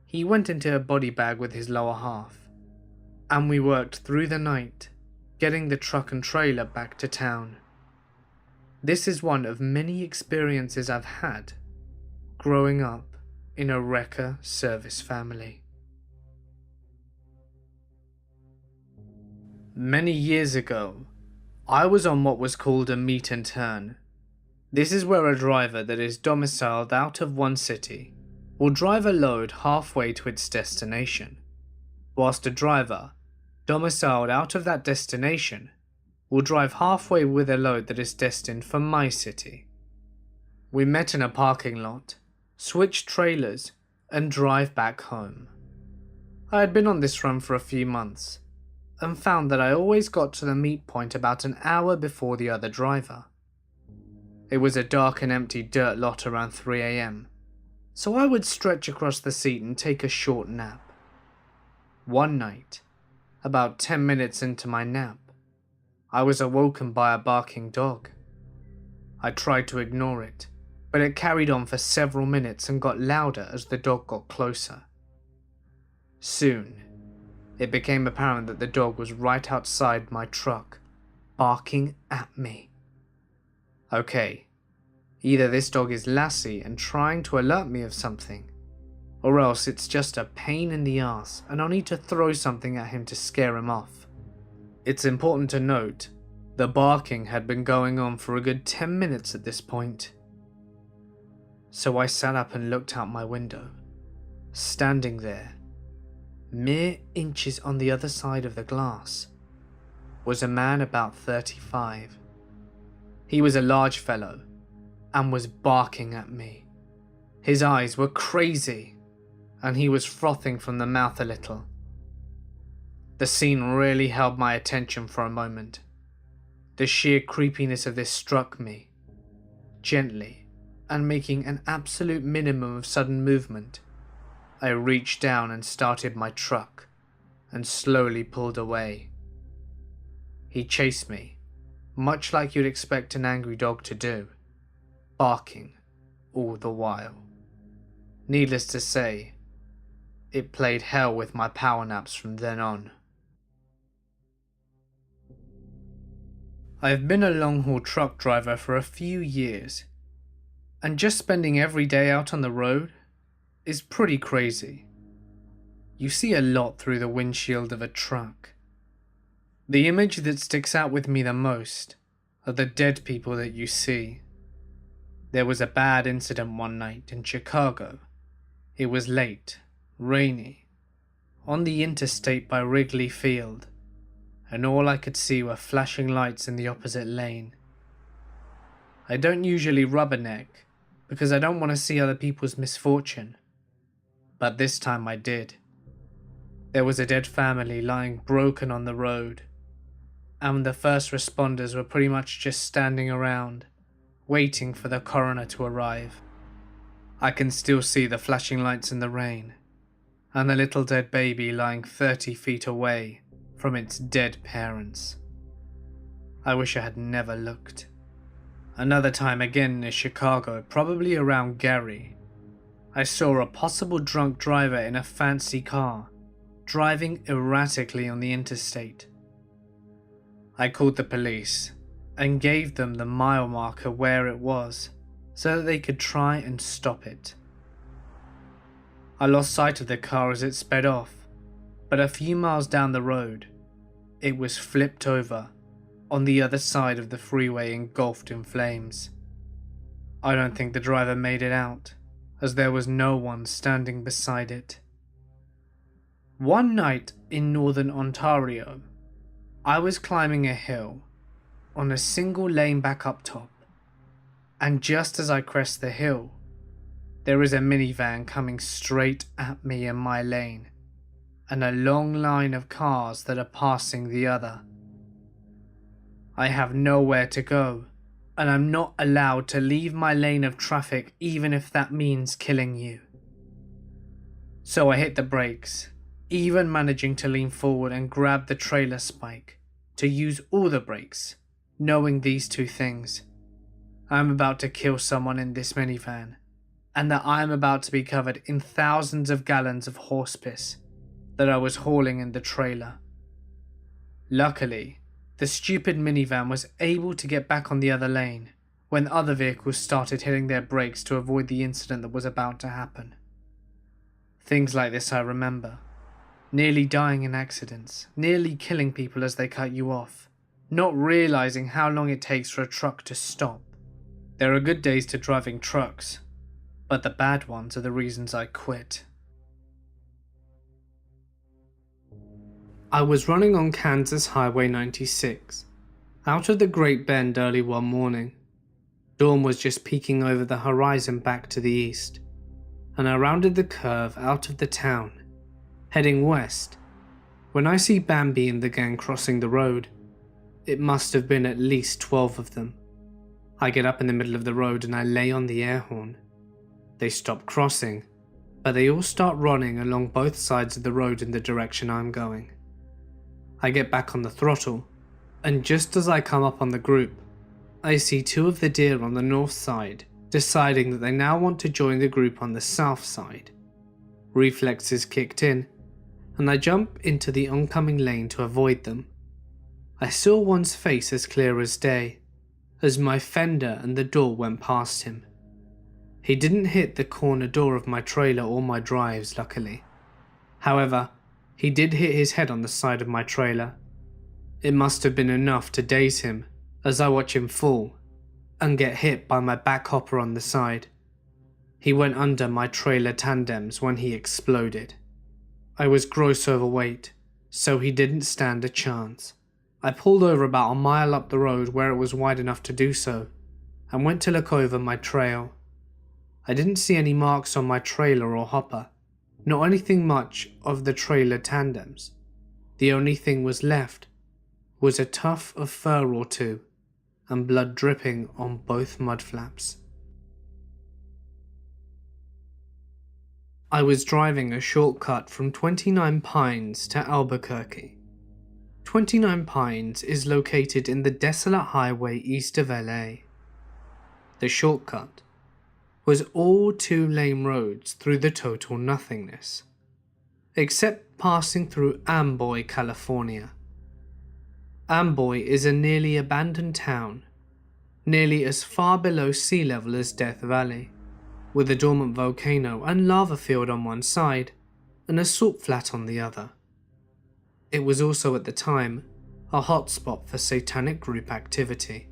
he went into a body bag with his lower half, and we worked through the night, getting the truck and trailer back to town. This is one of many experiences I've had growing up in a wrecker service family. Many years ago, I was on what was called a meet and turn. This is where a driver that is domiciled out of one city will drive a load halfway to its destination, whilst a driver domiciled out of that destination will drive halfway with a load that is destined for my city. We met in a parking lot, switched trailers, and drive back home. I had been on this run for a few months, and found that I always got to the meet point about an hour before the other driver. It was a dark and empty dirt lot around 3 AM, so I would stretch across the seat and take a short nap. One night, about 10 minutes into my nap, I was awoken by a barking dog. I tried to ignore it, but it carried on for several minutes and got louder as the dog got closer. Soon, it became apparent that the dog was right outside my truck, barking at me. Okay, either this dog is Lassie and trying to alert me of something, or else it's just a pain in the ass and I'll need to throw something at him to scare him off. It's important to note, the barking had been going on for a good 10 minutes at this point. So I sat up and looked out my window. Standing there, mere inches on the other side of the glass, was a man about 35. He was a large fellow and was barking at me. His eyes were crazy and he was frothing from the mouth a little. The scene really held my attention for a moment. The sheer creepiness of this struck me. Gently, and making an absolute minimum of sudden movement, I reached down and started my truck and slowly pulled away. He chased me, much like you'd expect an angry dog to do, barking all the while. Needless to say, it played hell with my power naps from then on. I've been a long-haul truck driver for a few years, and just spending every day out on the road is pretty crazy. You see a lot through the windshield of a truck. The image that sticks out with me the most are the dead people that you see. There was a bad incident one night in Chicago. It was late, rainy, on the interstate by Wrigley Field, and all I could see were flashing lights in the opposite lane. I don't usually rubberneck because I don't want to see other people's misfortune, but this time I did. There was a dead family lying broken on the road, and the first responders were pretty much just standing around, waiting for the coroner to arrive. I can still see the flashing lights in the rain, and the little dead baby lying 30 feet away from its dead parents. I wish I had never looked. Another time again in Chicago, probably around Gary, I saw a possible drunk driver in a fancy car, driving erratically on the interstate. I called the police and gave them the mile marker where it was, so that they could try and stop it. I lost sight of the car as it sped off, but a few miles down the road, it was flipped over on the other side of the freeway, engulfed in flames. I don't think the driver made it out, as there was no one standing beside it. One night in northern Ontario, I was climbing a hill on a single lane back up top, and just as I crest the hill, there is a minivan coming straight at me in my lane, and a long line of cars that are passing the other. I have nowhere to go, and I'm not allowed to leave my lane of traffic even if that means killing you. So I hit the brakes, even managing to lean forward and grab the trailer spike to use all the brakes, knowing these two things. I'm about to kill someone in this minivan, and that I am about to be covered in thousands of gallons of horse piss that I was hauling in the trailer. Luckily, the stupid minivan was able to get back on the other lane when other vehicles started hitting their brakes to avoid the incident that was about to happen. Things like this I remember. Nearly dying in accidents, nearly killing people as they cut you off, not realizing how long it takes for a truck to stop. There are good days to driving trucks, but the bad ones are the reasons I quit. I was running on Kansas Highway 96, out of the Great Bend early one morning. Dawn was just peeking over the horizon back to the east, and I rounded the curve out of the town, heading west, when I see Bambi and the gang crossing the road. It must have been at least 12 of them. I get up in the middle of the road and I lay on the air horn. They stop crossing, but they all start running along both sides of the road in the direction I'm going. I get back on the throttle, and just as I come up on the group, I see two of the deer on the north side deciding that they now want to join the group on the south side. Reflexes kicked in, and I jump into the oncoming lane to avoid them. I saw one's face as clear as day, as my fender and the door went past him. He didn't hit the corner door of my trailer or my drives, luckily. However, he did hit his head on the side of my trailer. It must have been enough to daze him as I watch him fall and get hit by my back hopper on the side. He went under my trailer tandems when he exploded. I was gross overweight, so he didn't stand a chance. I pulled over about a mile up the road where it was wide enough to do so, and went to look over my trail. I didn't see any marks on my trailer or hopper, not anything much of the trailer tandems. The only thing was left was a tuft of fur or two, and blood dripping on both mud flaps. I was driving a shortcut from 29 Pines to Albuquerque. 29 Pines is located in the desolate highway east of LA. The shortcut was all 2-lane roads through the total nothingness, except passing through Amboy, California. Amboy is a nearly abandoned town, nearly as far below sea level as Death Valley, with a dormant volcano and lava field on one side and a salt flat on the other. It was also at the time a hotspot for satanic group activity.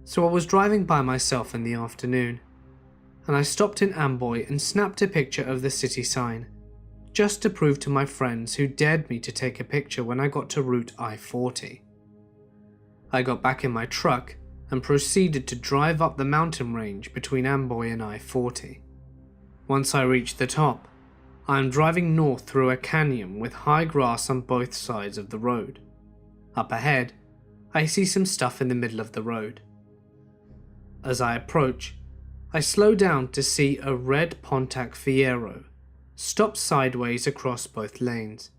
So I was driving by myself in the afternoon, and I stopped in Amboy and snapped a picture of the city sign, just to prove to my friends who dared me to take a picture when I got to Route I-40. I got back in my truck and proceeded to drive up the mountain range between Amboy and I-40. Once I reached the top, I am driving north through a canyon with high grass on both sides of the road. Up ahead, I see some stuff in the middle of the road. As I approach, I slow down to see a red Pontiac Fiero stop sideways across both lanes,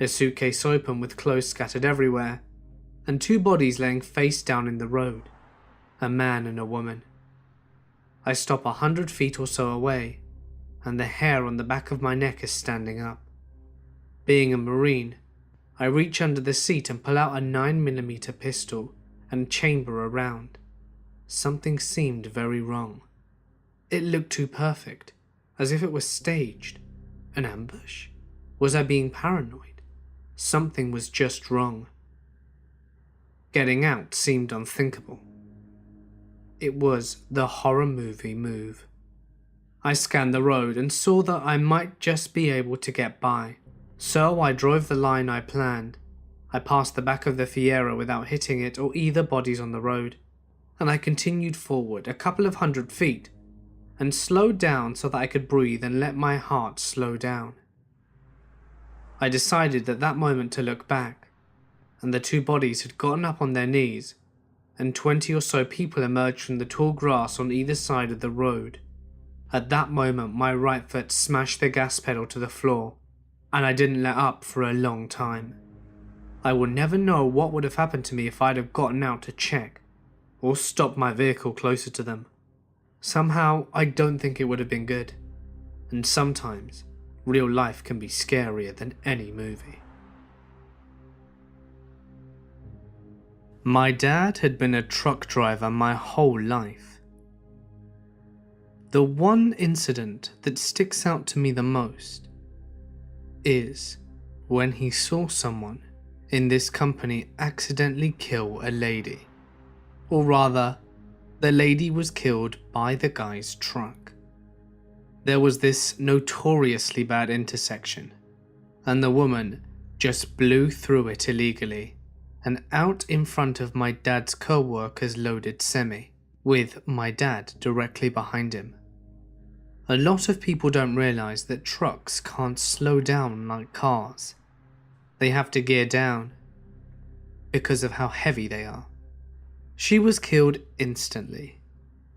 a suitcase open with clothes scattered everywhere, and 2 bodies laying face down in the road, a man and a woman. I stop 100 feet or so away, and the hair on the back of my neck is standing up. Being a Marine, I reach under the seat and pull out a 9mm pistol and chamber a round. Something seemed very wrong. It looked too perfect, as if it was staged. An ambush? Was I being paranoid? Something was just wrong. Getting out seemed unthinkable. It was the horror movie move. I scanned the road and saw that I might just be able to get by, so I drove the line I planned. I passed the back of the Fiero without hitting it or either bodies on the road, and I continued forward a couple of 100 feet and slowed down so that I could breathe and let my heart slow down. I decided at that moment to look back, and the 2 bodies had gotten up on their knees, and 20 or so people emerged from the tall grass on either side of the road. At that moment, my right foot smashed the gas pedal to the floor, and I didn't let up for a long time. I will never know what would have happened to me if I'd have gotten out to check, or stopped my vehicle closer to them. Somehow, I don't think it would have been good, and sometimes, real life can be scarier than any movie. My dad had been a truck driver my whole life. The one incident that sticks out to me the most is when he saw someone in this company accidentally kill a lady. Or rather, the lady was killed by the guy's truck. There was this notoriously bad intersection, and the woman just blew through it illegally and out in front of my dad's co-worker's loaded semi, with my dad directly behind him. A lot of people don't realize that trucks can't slow down like cars. They have to gear down because of how heavy they are. She was killed instantly,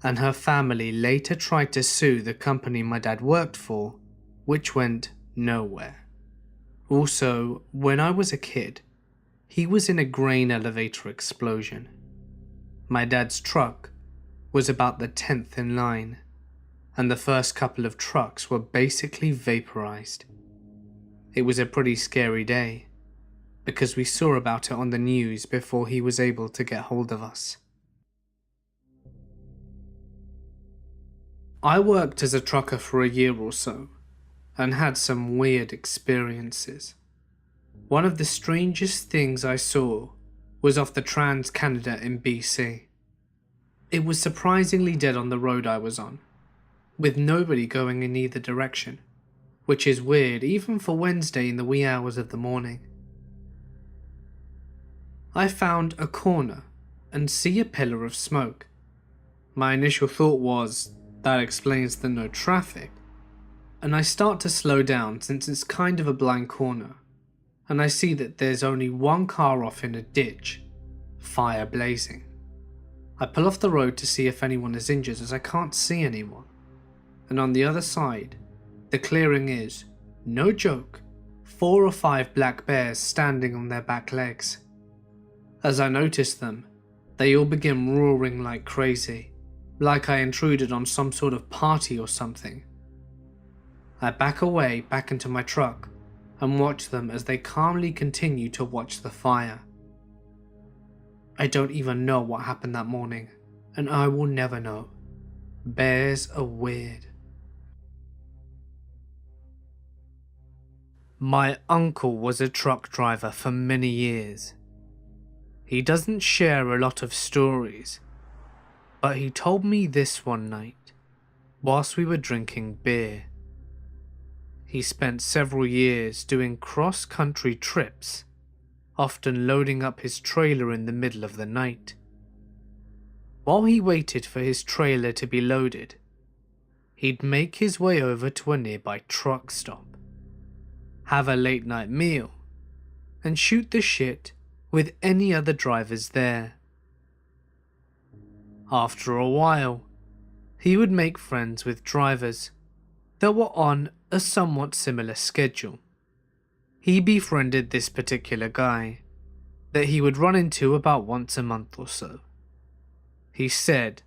and her family later tried to sue the company my dad worked for, which went nowhere. Also, when I was a kid, he was in a grain elevator explosion. My dad's truck was about the 10th in line, and the first couple of trucks were basically vaporized. It was a pretty scary day, because we saw about it on the news before he was able to get hold of us. I worked as a trucker for a year or so, and had some weird experiences. One of the strangest things I saw was off the Trans-Canada in BC. It was surprisingly dead on the road I was on, with nobody going in either direction, which is weird even for Wednesday in the wee hours of the morning. I found a corner and see a pillar of smoke. My initial thought was, that explains the no traffic, and I start to slow down since it's kind of a blind corner, and I see that there's only one car off in a ditch, fire blazing. I pull off the road to see if anyone is injured as I can't see anyone, and on the other side, the clearing is, no joke, 4 or 5 black bears standing on their back legs. As I notice them, they all begin roaring like crazy, like I intruded on some sort of party or something. I back away back into my truck and watch them as they calmly continue to watch the fire. I don't even know what happened that morning, and I will never know. Bears are weird. My uncle was a truck driver for many years. He doesn't share a lot of stories, but he told me this one night, whilst we were drinking beer. He spent several years doing cross-country trips, often loading up his trailer in the middle of the night. While he waited for his trailer to be loaded, he'd make his way over to a nearby truck stop, have a late night meal, and shoot the shit with any other drivers there. After a while, he would make friends with drivers that were on a somewhat similar schedule. He befriended this particular guy that he would run into about once a month or so. He said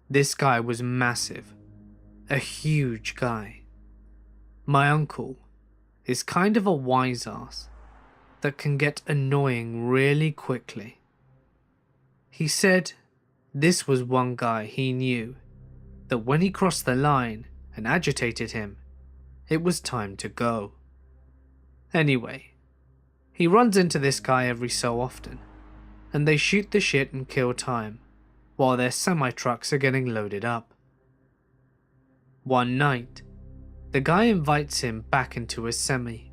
this guy was massive, a huge guy. My uncle is kind of a wise ass that can get annoying really quickly. He said this was one guy he knew that when he crossed the line and agitated him, it was time to go. Anyway, he runs into this guy every so often, and they shoot the shit and kill time while their semi-trucks are getting loaded up. One night, the guy invites him back into his semi.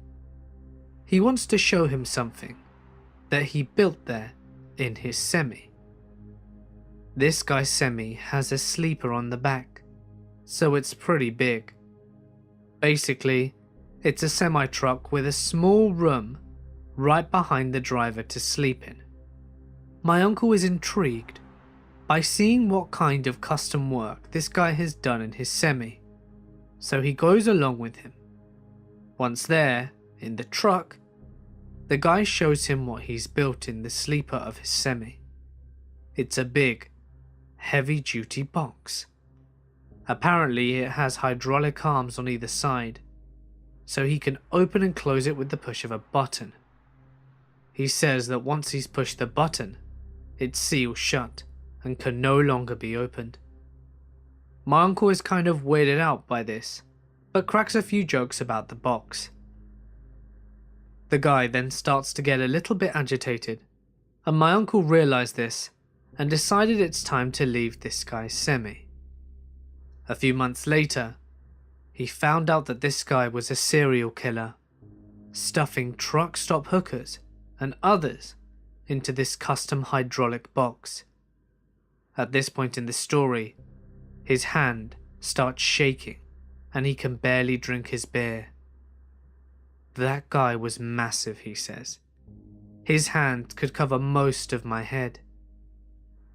He wants to show him something that he built there in his semi. This guy's semi has a sleeper on the back, so it's pretty big. Basically, it's a semi-truck with a small room right behind the driver to sleep in. My uncle is intrigued by seeing what kind of custom work this guy has done in his semi, so he goes along with him. Once there, in the truck, the guy shows him what he's built in the sleeper of his semi. It's a big, heavy-duty box. Apparently it has hydraulic arms on either side, so he can open and close it with the push of a button. He says that once he's pushed the button, it seals shut and can no longer be opened. My uncle is kind of weirded out by this, but cracks a few jokes about the box. The guy then starts to get a little bit agitated, and my uncle realized this and decided it's time to leave this guy's semi. A few months later, he found out that this guy was a serial killer, stuffing truck stop hookers and others into this custom hydraulic box. At this point in the story, his hand starts shaking and he can barely drink his beer. That guy was massive, he says. His hand could cover most of my head.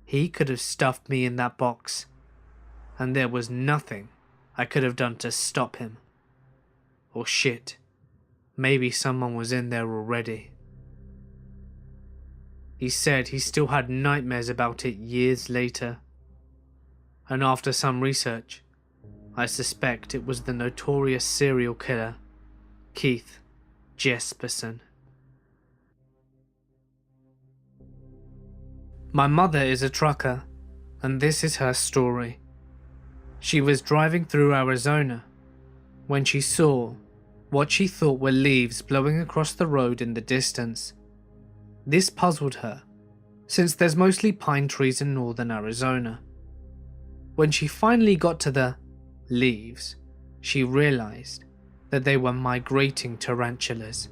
He could have stuffed me in that box, and there was nothing I could have done to stop him. Or shit, maybe someone was in there already. He said he still had nightmares about it years later, and after some research, I suspect it was the notorious serial killer, Keith, Jesperson. My mother is a trucker, and this is her story. She was driving through Arizona when she saw what she thought were leaves blowing across the road in the distance. This puzzled her, since there's mostly pine trees in northern Arizona. When she finally got to the leaves, she realized that they were migrating tarantulas.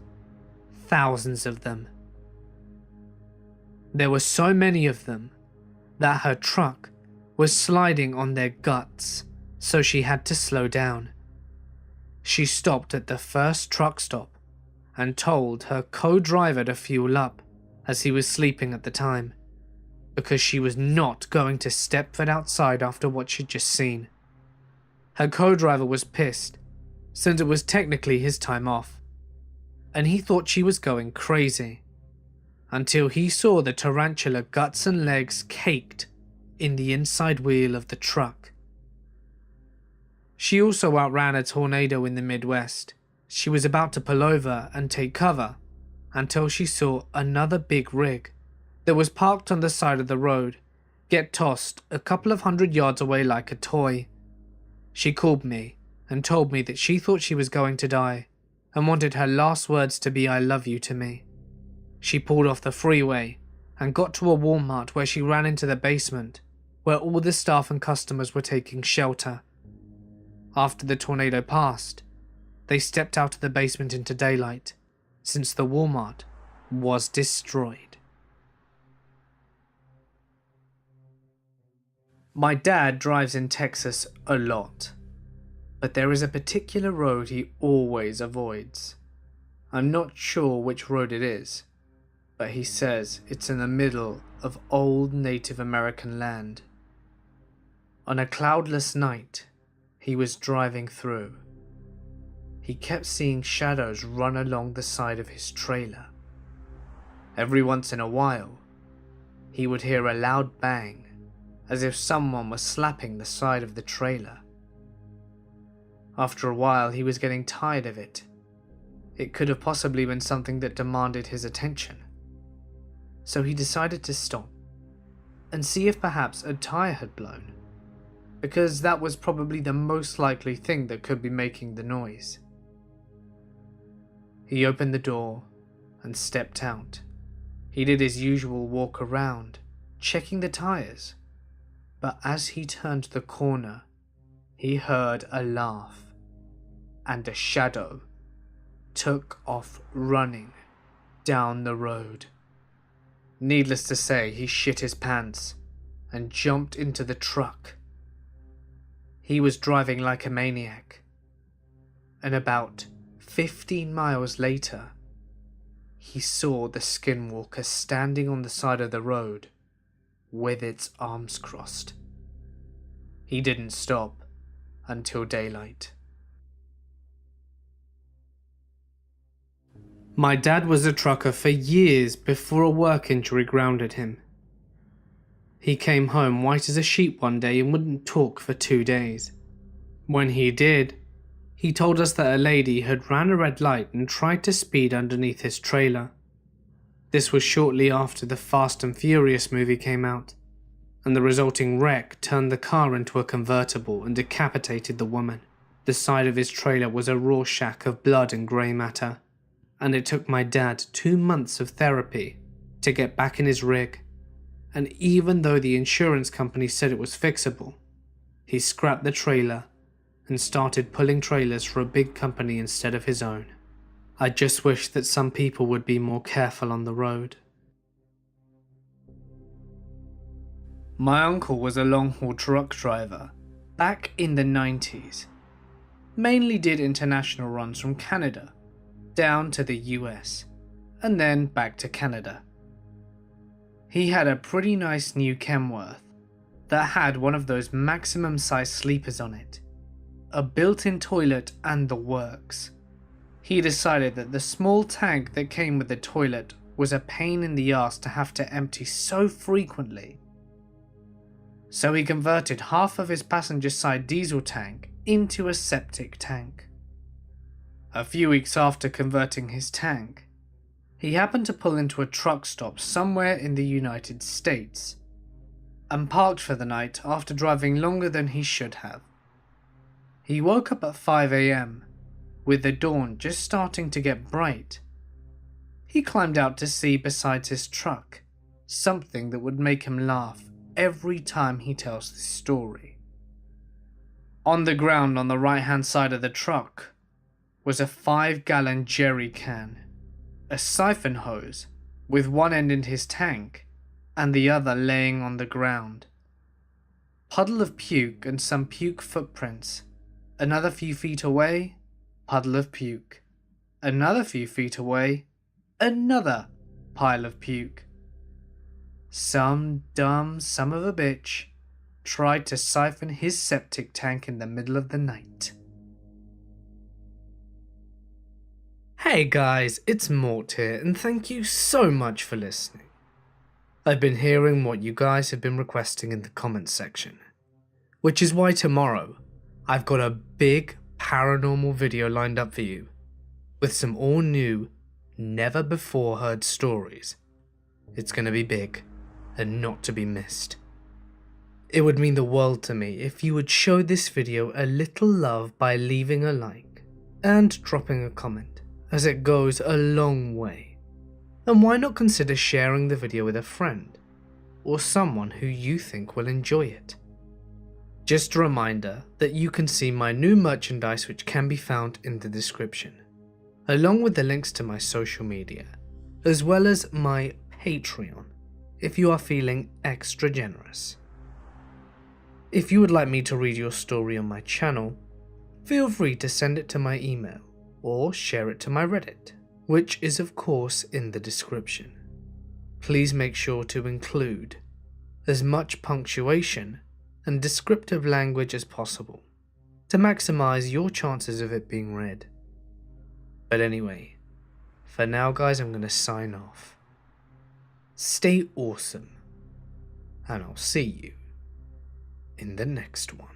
Thousands of them. There were so many of them that her truck was sliding on their guts, so she had to slow down. She stopped at the first truck stop and told her co-driver to fuel up, as he was sleeping at the time, because she was not going to step foot outside after what she'd just seen. Her co-driver was pissed, since it was technically his time off, and he thought she was going crazy, until he saw the tarantula guts and legs caked in the inside wheel of the truck. She also outran a tornado in the Midwest. She was about to pull over and take cover until she saw another big rig that was parked on the side of the road get tossed a couple of 100 yards away like a toy. She called me and told me that she thought she was going to die and wanted her last words to be "I love you" to me. She pulled off the freeway and got to a Walmart where she ran into the basement where all the staff and customers were taking shelter. After the tornado passed, they stepped out of the basement into daylight, since the Walmart was destroyed. My dad drives in Texas a lot, but there is a particular road he always avoids. I'm not sure which road it is, but he says it's in the middle of old Native American land. On a cloudless night, he was driving through. He kept seeing shadows run along the side of his trailer. Every once in a while, he would hear a loud bang, as if someone was slapping the side of the trailer. After a while, he was getting tired of it. It could have possibly been something that demanded his attention. So he decided to stop and see if perhaps a tire had blown, because that was probably the most likely thing that could be making the noise. He opened the door and stepped out. He did his usual walk around, checking the tires, but as he turned the corner, he heard a laugh, and a shadow took off running down the road. Needless to say, he shit his pants and jumped into the truck. He was driving like a maniac, and about 15 miles later, he saw the skinwalker standing on the side of the road with its arms crossed. He didn't stop until daylight. My dad was a trucker for years before a work injury grounded him. He came home white as a sheet one day and wouldn't talk for 2 days. When he did, he told us that a lady had ran a red light and tried to speed underneath his trailer. This was shortly after the Fast and Furious movie came out, and the resulting wreck turned the car into a convertible and decapitated the woman. The side of his trailer was a Rorschach of blood and grey matter, and it took my dad 2 months of therapy to get back in his rig. And even though the insurance company said it was fixable, he scrapped the trailer and started pulling trailers for a big company instead of his own. I just wish that some people would be more careful on the road. My uncle was a long-haul truck driver back in the 90s. Mainly did international runs from Canada down to the US and then back to Canada. He had a pretty nice new Kenworth that had one of those maximum size sleepers on it, a built-in toilet and the works. He decided that the small tank that came with the toilet was a pain in the ass to have to empty so frequently. So he converted half of his passenger side diesel tank into a septic tank. A few weeks after converting his tank, he happened to pull into a truck stop somewhere in the United States and parked for the night after driving longer than he should have. He woke up at 5 a.m. with the dawn just starting to get bright. He climbed out to see beside his truck something that would make him laugh every time he tells this story. On the ground on the right-hand side of the truck was a 5-gallon jerry can, a siphon hose with one end in his tank and the other laying on the ground. Puddle of puke and some puke footprints. Another few feet away, puddle of puke. Another few feet away, another pile of puke. Some dumb son of a bitch tried to siphon his septic tank in the middle of the night. Hey guys, it's Mort here, and thank you so much for listening. I've been hearing what you guys have been requesting in the comments section, which is why tomorrow I've got a big paranormal video lined up for you, with some all new, never before heard stories. It's gonna be big, and not to be missed. It would mean the world to me if you would show this video a little love by leaving a like and dropping a comment, as it goes a long way. And why not consider sharing the video with a friend, or someone who you think will enjoy it. Just a reminder that you can see my new merchandise, which can be found in the description, along with the links to my social media, as well as my Patreon, if you are feeling extra generous. If you would like me to read your story on my channel, feel free to send it to my email or share it to my Reddit, which is of course in the description. Please make sure to include as much punctuation and descriptive language as possible to maximize your chances of it being read. But anyway, for now guys, I'm going to sign off. Stay awesome, and I'll see you in the next one.